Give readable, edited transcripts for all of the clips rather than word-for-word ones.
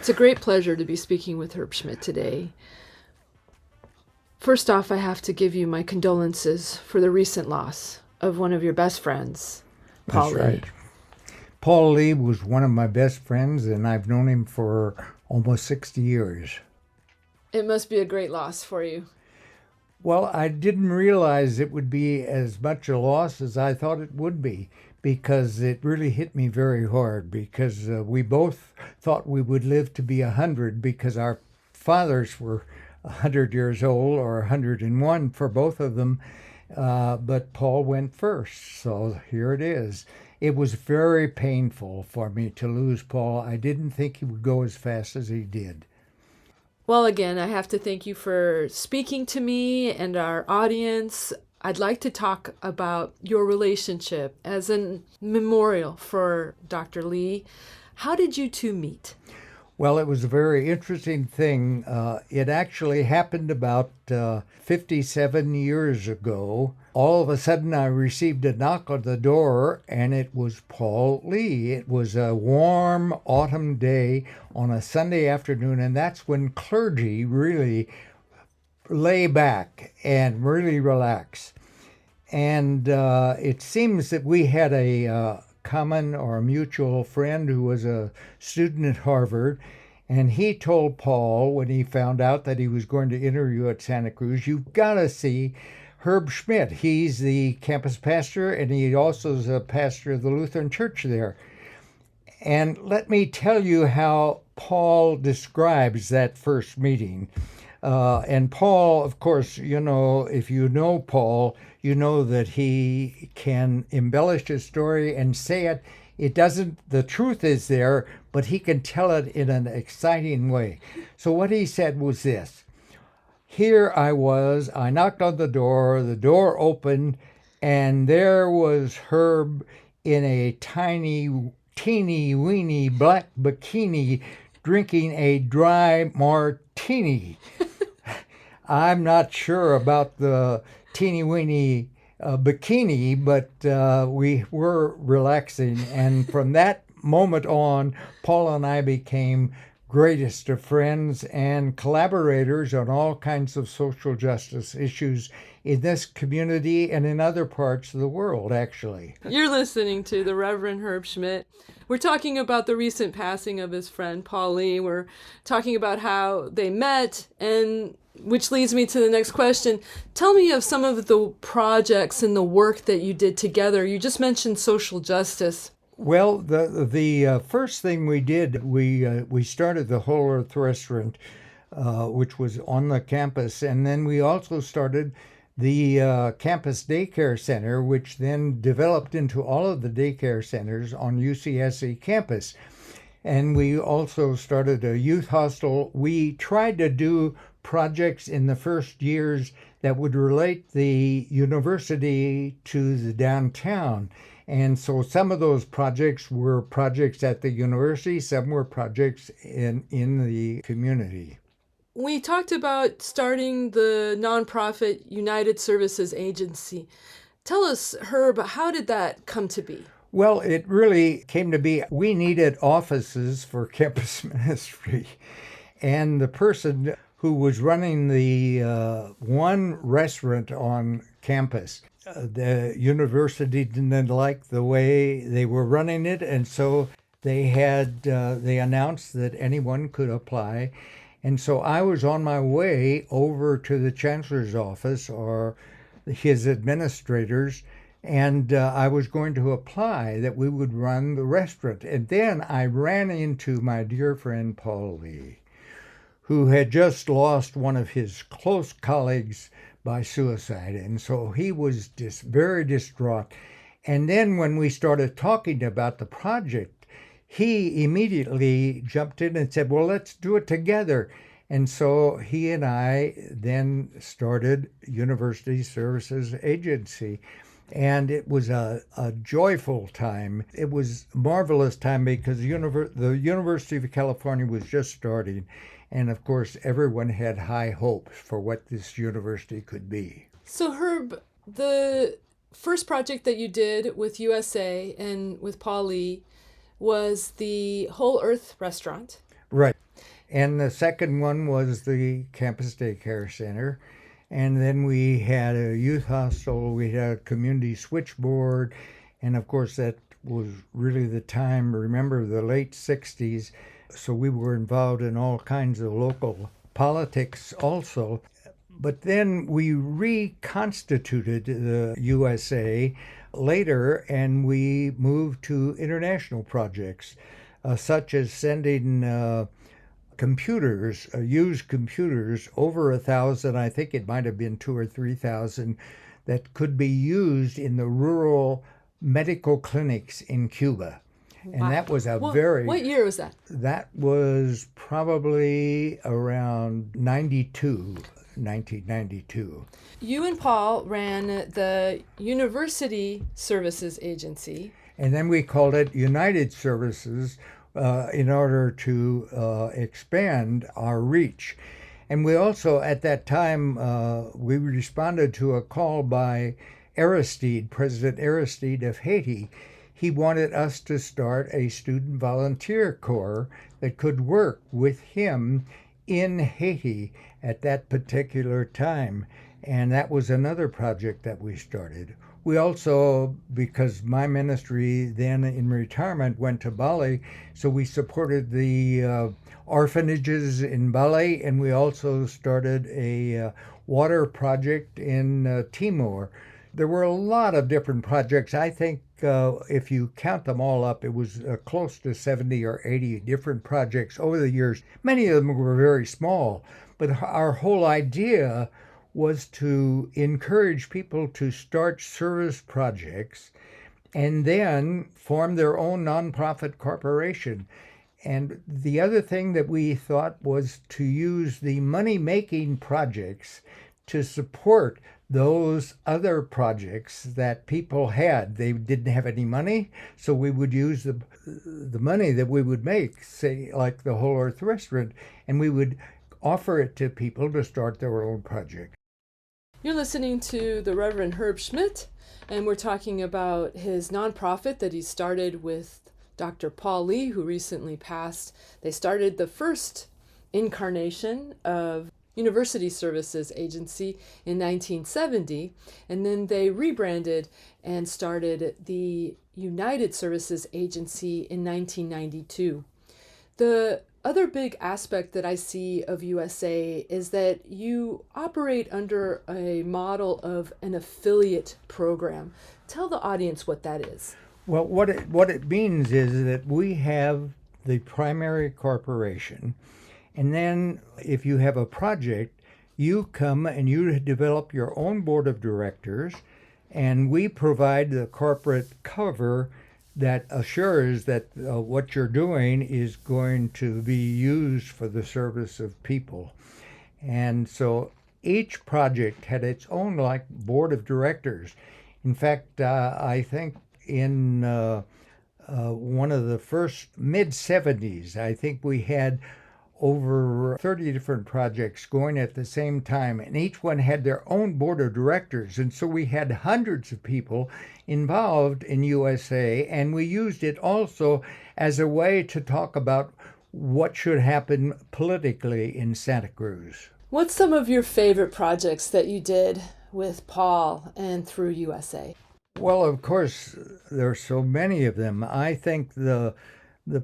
It's a great pleasure to be speaking with Herb Schmidt today. First off, I have to give you my condolences for the recent loss of one of your best friends, Paul That's Lee. right. Paul Lee was one of my best friends, and I've known him for almost 60 years. It must be a great loss for you. Well, I didn't realize it would be as much a loss as I thought it would be, because it really hit me very hard, because we both thought we would live to be 100 because our fathers were 100 years old, or 101 for both of them. But Paul went first, so here it is. It was very painful for me to lose Paul. I didn't think he would go as fast as he did. Well, again, I have to thank you for speaking to me and our audience. I'd like to talk about your relationship as a memorial for Dr. Lee. How did you two meet? Well, it was a very interesting thing. It actually happened about 57 years ago. All of a sudden, I received a knock on the door, and it was Paul Lee. It was a warm autumn day on a Sunday afternoon, and that's when clergy really lay back and really relax. And it seems that we had a common or a mutual friend who was a student at Harvard. And he told Paul, when he found out that he was going to interview at Santa Cruz, you've got to see Herb Schmidt. He's the campus pastor, and he also is a pastor of the Lutheran Church there. And let me tell you how Paul describes that first meeting. And Paul, of course, if you know Paul, you know that he can embellish his story and say it. It doesn't, the truth is there, but he can tell it in an exciting way. So what he said was this. Here I was, I knocked on the door opened, and there was Herb in a teeny weeny black bikini drinking a dry martini. I'm not sure about the teeny weeny bikini, but we were relaxing. And from that moment on, Paul and I became greatest of friends and collaborators on all kinds of social justice issues in this community and in other parts of the world, actually. You're listening to the Reverend Herb Schmidt. We're talking about the recent passing of his friend Paul Lee. We're talking about how they met, and which leads me to the next question. Tell me of some of the projects and the work that you did together. You just mentioned social justice. Well, the first thing we did, we started the Whole Earth Restaurant, which was on the campus, and then we also started the campus daycare center, which then developed into all of the daycare centers on UCSC campus. And we also started a youth hostel. We tried to do projects in the first years that would relate the university to the downtown. And so some of those projects were projects at the university, some were projects in the community. We talked about starting the nonprofit United Services Agency. Tell us, Herb, how did that come to be? Well, it really came to be, we needed offices for campus ministry. And the person who was running the one restaurant on campus, the university didn't like the way they were running it, and so they announced that anyone could apply. And so I was on my way over to the chancellor's office or his administrators, and I was going to apply that we would run the restaurant. And then I ran into my dear friend Paul Lee, who had just lost one of his close colleagues by suicide. And so he was just very distraught. And then when we started talking about the project, he immediately jumped in and said, well, let's do it together. And so he and I then started University Services Agency. And it was a joyful time. It was a marvelous time because the University of California was just starting. And of course, everyone had high hopes for what this university could be. So Herb, the first project that you did with USA and with Paul Lee was the Whole Earth Restaurant. Right. And the second one was the campus daycare center. And then we had a youth hostel, we had a community switchboard, and of course that was really the time, remember the late 60s, so we were involved in all kinds of local politics also. But then we reconstituted the USA later and we moved to international projects, such as sending computers, used computers, over 1,000, I think it might have been 2 or 3,000, that could be used in the rural medical clinics in Cuba. And Wow. that was a What year was that? That was probably around 1992. You and Paul ran the University Services Agency. And then we called it United Services in order to expand our reach. And we also, at that time, we responded to a call by Aristide, President Aristide of Haiti. He wanted us to start a student volunteer corps that could work with him in Haiti at that particular time. And that was another project that we started. We also, because my ministry then in retirement went to Bali, so we supported the orphanages in Bali, and we also started a water project in Timor. There were a lot of different projects. I think if you count them all up, it was close to 70 or 80 different projects over the years. Many of them were very small, but our whole idea was to encourage people to start service projects and then form their own nonprofit corporation. And the other thing that we thought was to use the money-making projects to support those other projects that people had. They didn't have any money, so we would use the money that we would make, say like the Whole Earth Restaurant, and we would offer it to people to start their own project. You're listening to the Reverend Herb Schmidt, and we're talking about his nonprofit that he started with Dr. Paul Lee, who recently passed. They started the first incarnation of University Services Agency in 1970, and then they rebranded and started the United Services Agency in 1992. The other big aspect that I see of USA is that you operate under a model of an affiliate program. Tell the audience what that is. Well, what it means is that we have the primary corporation, and then if you have a project, you come and you develop your own board of directors, and we provide the corporate cover that assures that what you're doing is going to be used for the service of people. And so each project had its own like board of directors. In fact, I think in one of the first mid-70s, I think we had over 30 different projects going at the same time, and each one had their own board of directors. And so we had hundreds of people involved in USA, and we used it also as a way to talk about what should happen politically in Santa Cruz. What's some of your favorite projects that you did with Paul and through USA? Well, of course, there are so many of them. I think the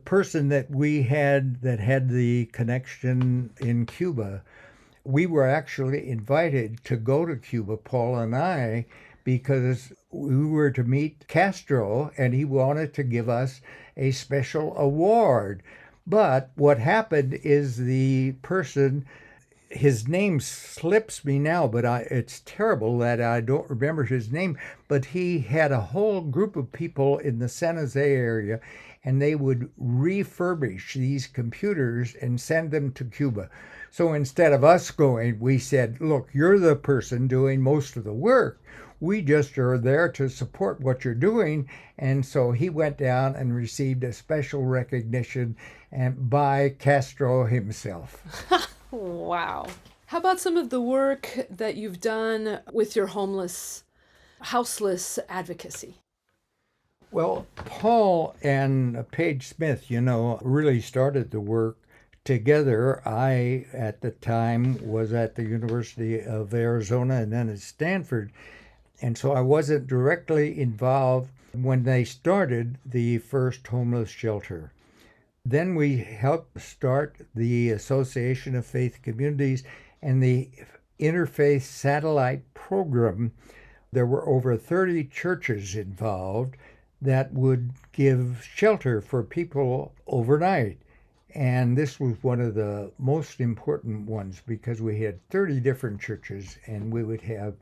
person that we had that had the connection in Cuba, we were actually invited to go to Cuba, Paul and I, because we were to meet Castro and he wanted to give us a special award. But what happened is the person, his name slips me now, but it's terrible that I don't remember his name, but he had a whole group of people in the San Jose area, and they would refurbish these computers and send them to Cuba. So instead of us going, we said, look, you're the person doing most of the work. We just are there to support what you're doing. And so he went down and received a special recognition by Castro himself. Wow. How about some of the work that you've done with your houseless advocacy? Well, Paul and Paige Smith, really started the work together. I, at the time, was at the University of Arizona and then at Stanford. And so I wasn't directly involved when they started the first homeless shelter. Then we helped start the Association of Faith Communities and the Interfaith Satellite Program. There were over 30 churches involved that would give shelter for people overnight. And this was one of the most important ones because we had 30 different churches and we would have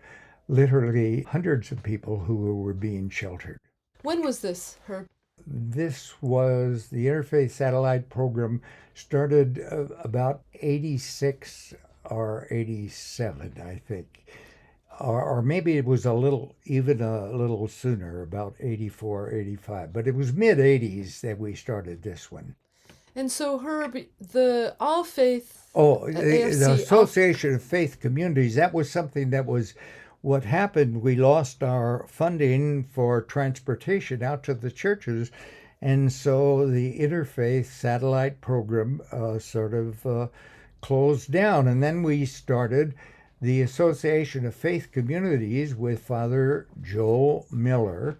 literally hundreds of people who were being sheltered. When was this, Herb? This was the Interfaith Satellite Program, started about 86 or 87, I think. Or maybe it was even a little sooner, about 84, 85. But it was mid-80s that we started this one. And so, Herb, the All Faith... The AFC, Association of Faith Communities, that was something that was what happened. We lost our funding for transportation out to the churches, and so the Interfaith Satellite Program sort of closed down. And then we started the Association of Faith Communities with Father Joel Miller,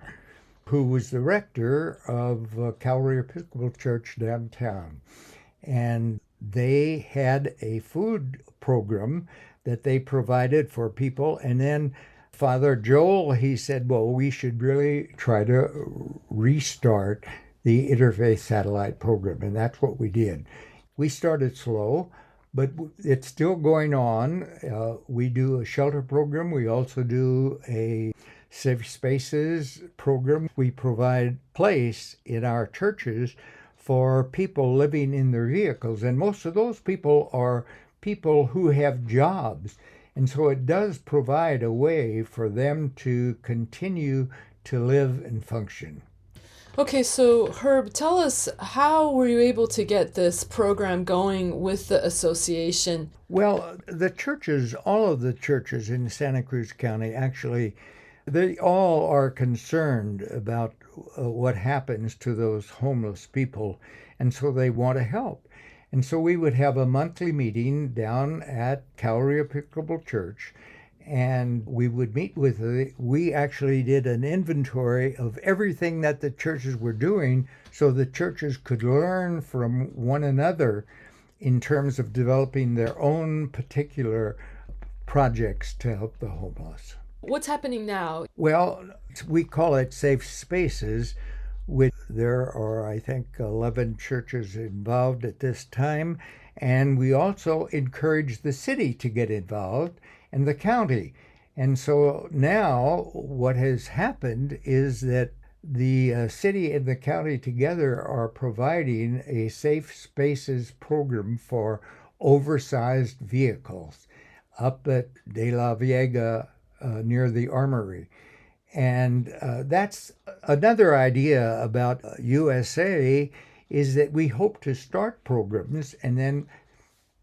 who was the rector of Calvary Episcopal Church downtown. And they had a food program that they provided for people. And then Father Joel, he said, well, we should really try to restart the Interfaith Satellite Program. And that's what we did. We started slow, but it's still going on. We do a shelter program. We also do a Safe Spaces program. We provide place in our churches for people living in their vehicles. And most of those people are people who have jobs. And so it does provide a way for them to continue to live and function. Okay, so Herb, tell us, how were you able to get this program going with the association? Well, the churches, all of the churches in Santa Cruz County, actually, they all are concerned about what happens to those homeless people, and so they want to help. And so we would have a monthly meeting down at Calvary Episcopal Church, and we would meet with we actually did an inventory of everything that the churches were doing so the churches could learn from one another in terms of developing their own particular projects to help the homeless. What's happening now? Well, we call it Safe Spaces. There are, I think, 11 churches involved at this time, and we also encourage the city to get involved and the county. And so now what has happened is that the city and the county together are providing a Safe Spaces program for oversized vehicles up at De La Viega near the Armory. And that's another idea about USA, is that we hope to start programs and then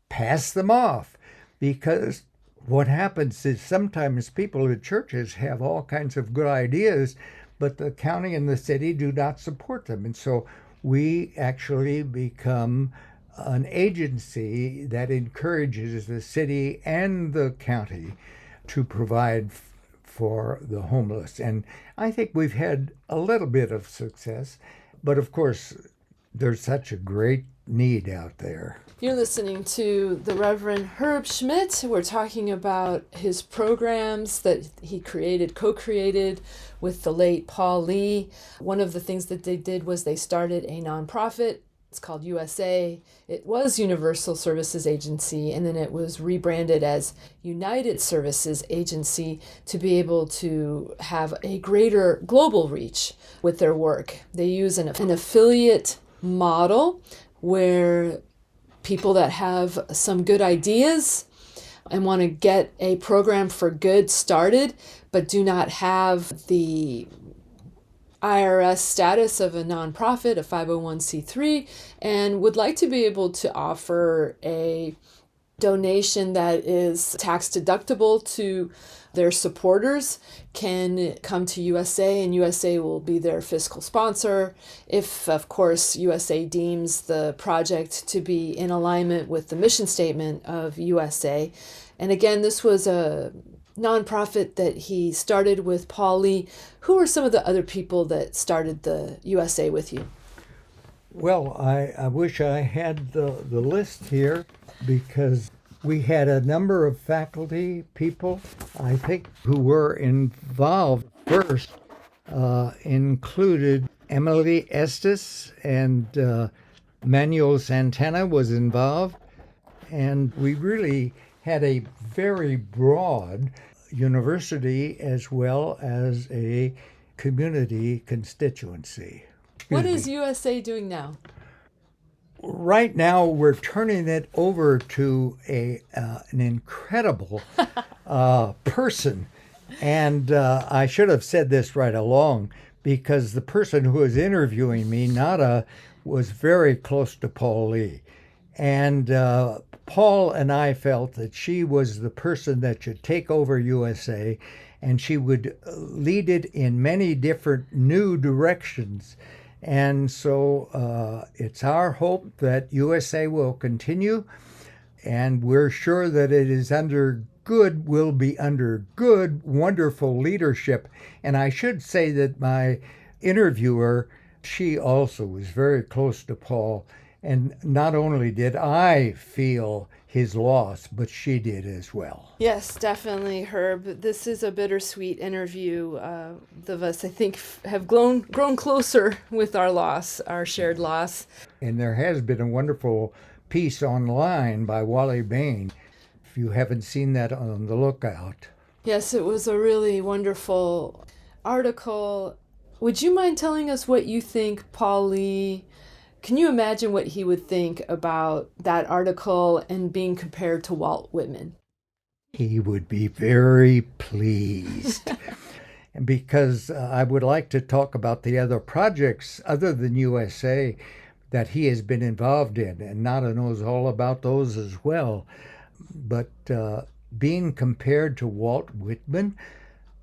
pass them off, because what happens is sometimes people in churches have all kinds of good ideas, but the county and the city do not support them. And so we actually become an agency that encourages the city and the county to provide for the homeless. And I think we've had a little bit of success, but of course, there's such a great need out there. You're listening to the Reverend Herb Schmidt. We're talking about his programs that he co-created with the late Paul Lee. One of the things that they did was they started a nonprofit. It's called USA. It was Universal Services Agency, and then it was rebranded as United Services Agency to be able to have a greater global reach with their work. They use an affiliate model where people that have some good ideas and want to get a program for good started, but do not have the IRS status of a nonprofit, a 501c3, and would like to be able to offer a donation that is tax deductible to their supporters can come to USA, and USA will be their fiscal sponsor if, of course, USA deems the project to be in alignment with the mission statement of USA. And again, this was a nonprofit that he started with Paul Lee. Who are some of the other people that started the USA with you? Well, I wish I had the list here because we had a number of faculty people, I think, who were involved. First included Emily Estes, and Manuel Santana was involved. And we really had a very broad university as well as a community constituency. What is USA doing now? Right now, we're turning it over to an incredible person. And I should have said this right along, because the person who was interviewing me, Nada, was very close to Paul Lee. And Paul and I felt that she was the person that should take over USA, and she would lead it in many different new directions. And so it's our hope that USA will continue, and we're sure that it is will be under good, wonderful leadership. And I should say that my interviewer, she also was very close to Paul. And not only did I feel his loss, but she did as well. Yes, definitely, Herb. This is a bittersweet interview. The of us, I think, have grown closer with our loss, our shared loss. And there has been a wonderful piece online by Wally Bain. If you haven't seen that, on the lookout. Yes, it was a really wonderful article. Would you mind telling us what you think Paul Lee... Can you imagine what he would think about that article and being compared to Walt Whitman? He would be very pleased. And because I would like to talk about the other projects other than USA that he has been involved in, and Nada knows all about those as well. But being compared to Walt Whitman,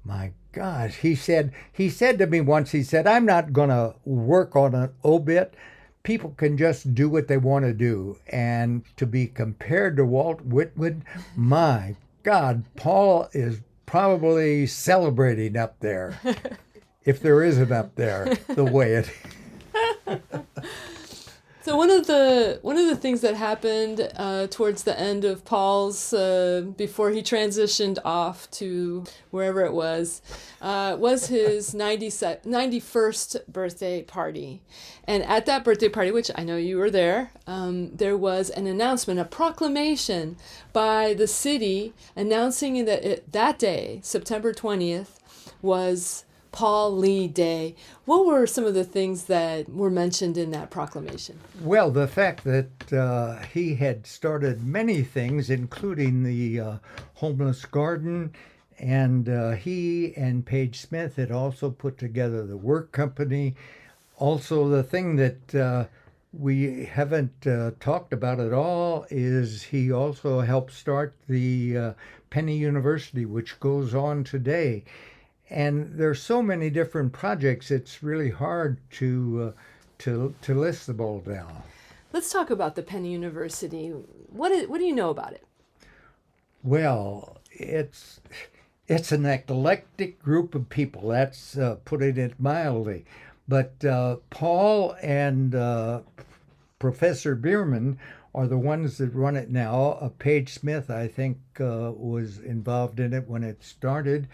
my God, he said to me once, he said, "I'm not going to work on an obit. People can just do what they want to do." And to be compared to Walt Whitman, my God, Paul is probably celebrating up there, if there is an up there, the way it. So one of the things that happened towards the end of Paul's, before he transitioned off to wherever it was his 91st birthday party. And at that birthday party, which I know you were there was an announcement, a proclamation by the city announcing that that day, September 20th, was Paul Lee Day. What were some of the things that were mentioned in that proclamation? Well, the fact that he had started many things, including the homeless garden, and he and Paige Smith had also put together the work company. Also, the thing that we haven't talked about at all is he also helped start the Penny University, which goes on today. And there's so many different projects, it's really hard to list them all down. Let's talk about the Penny University. What do you know about it? Well, it's an eclectic group of people. That's putting it mildly. But Paul and Professor Bierman are the ones that run it now. Paige Smith, I think, was involved in it when it started.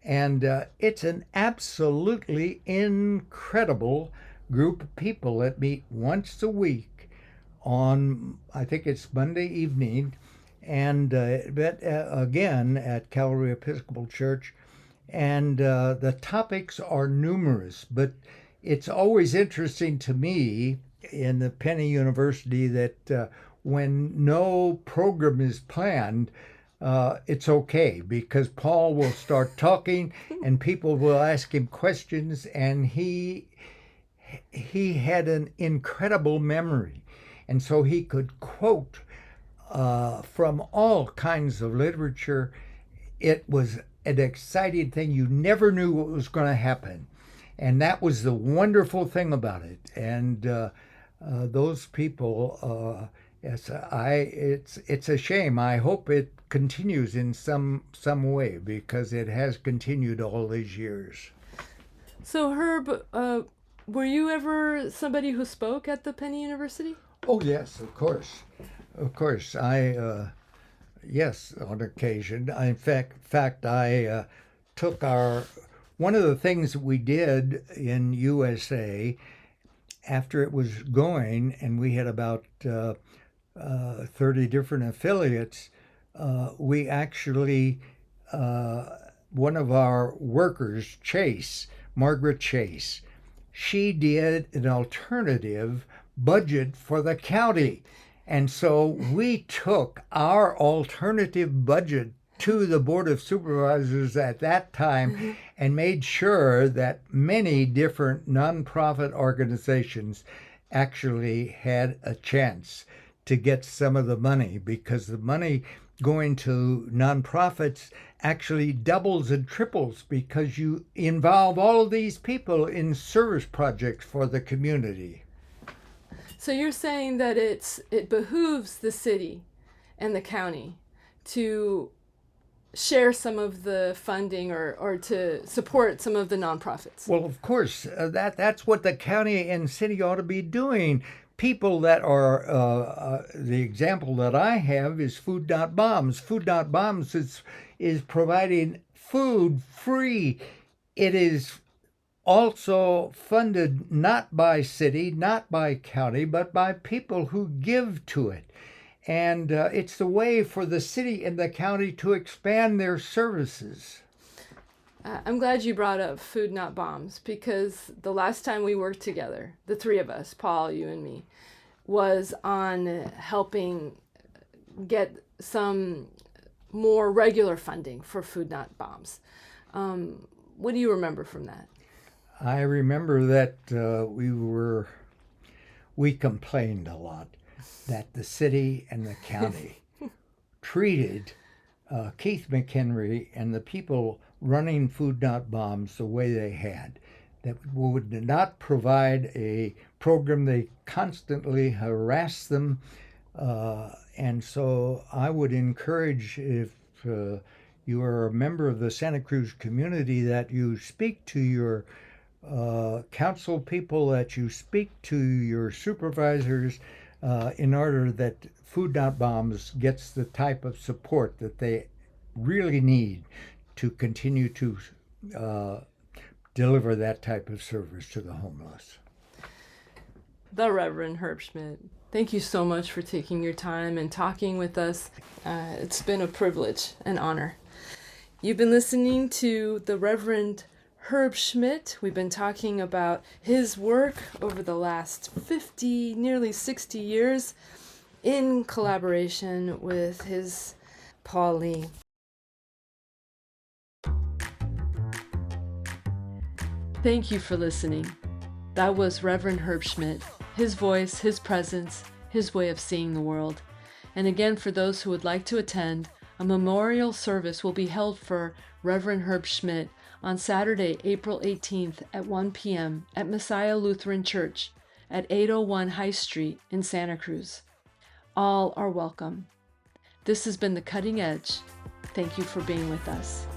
And it's an absolutely incredible group of people that meet once a week on, I think it's Monday evening, and again at Calvary Episcopal Church. And the topics are numerous, but it's always interesting to me in the Penny University that when no program is planned, it's okay, because Paul will start talking and people will ask him questions, and he had an incredible memory, and so he could quote from all kinds of literature. It was an exciting thing. You never knew what was going to happen. And that was the wonderful thing about it. And those people, it's a shame. I hope it continues in some way, because it has continued all these years. So Herb, were you ever somebody who spoke at the Penny University? Oh yes, of course, of course. Yes, on occasion. In fact, I took one of the things that we did in USA after it was going, and we had about 30 different affiliates. We actually, one of our workers, Margaret Chase, she did an alternative budget for the county. And so we took our alternative budget to the Board of Supervisors at that time and made sure that many different nonprofit organizations actually had a chance to get some of the money, because the money going to nonprofits actually doubles and triples, because you involve all of these people in service projects for the community. So you're saying that it behooves the city and the county to share some of the funding or to support some of the nonprofits. Well, of course, that's what the county and city ought to be doing. People that are, the example that I have is Food Not Bombs. Food Not Bombs is providing food free. It is also funded not by city, not by county, but by people who give to it. And it's the way for the city and the county to expand their services. I'm glad you brought up Food Not Bombs, because the last time we worked together, the three of us, Paul, you and me, was on helping get some more regular funding for Food Not Bombs. What do you remember from that? I remember that we complained a lot that the city and the county treated Keith McHenry and the people running Food Not Bombs the way they had, that would not provide a program. They constantly harassed them. And so I would encourage, if you are a member of the Santa Cruz community, that you speak to your council people, that you speak to your supervisors, in order that Food Not Bombs gets the type of support that they really need to continue to deliver that type of service to the homeless. The Reverend Herb Schmidt, thank you so much for taking your time and talking with us. It's been a privilege and honor. You've been listening to the Reverend Herb Schmidt. We've been talking about his work over the last 50, nearly 60 years in collaboration with his Paul Lee. Thank you for listening. That was Reverend Herb Schmidt, his voice, his presence, his way of seeing the world. And again, for those who would like to attend, a memorial service will be held for Reverend Herb Schmidt on Saturday, April 18th at 1 p.m. at Messiah Lutheran Church at 801 High Street in Santa Cruz. All are welcome. This has been The Cutting Edge. Thank you for being with us.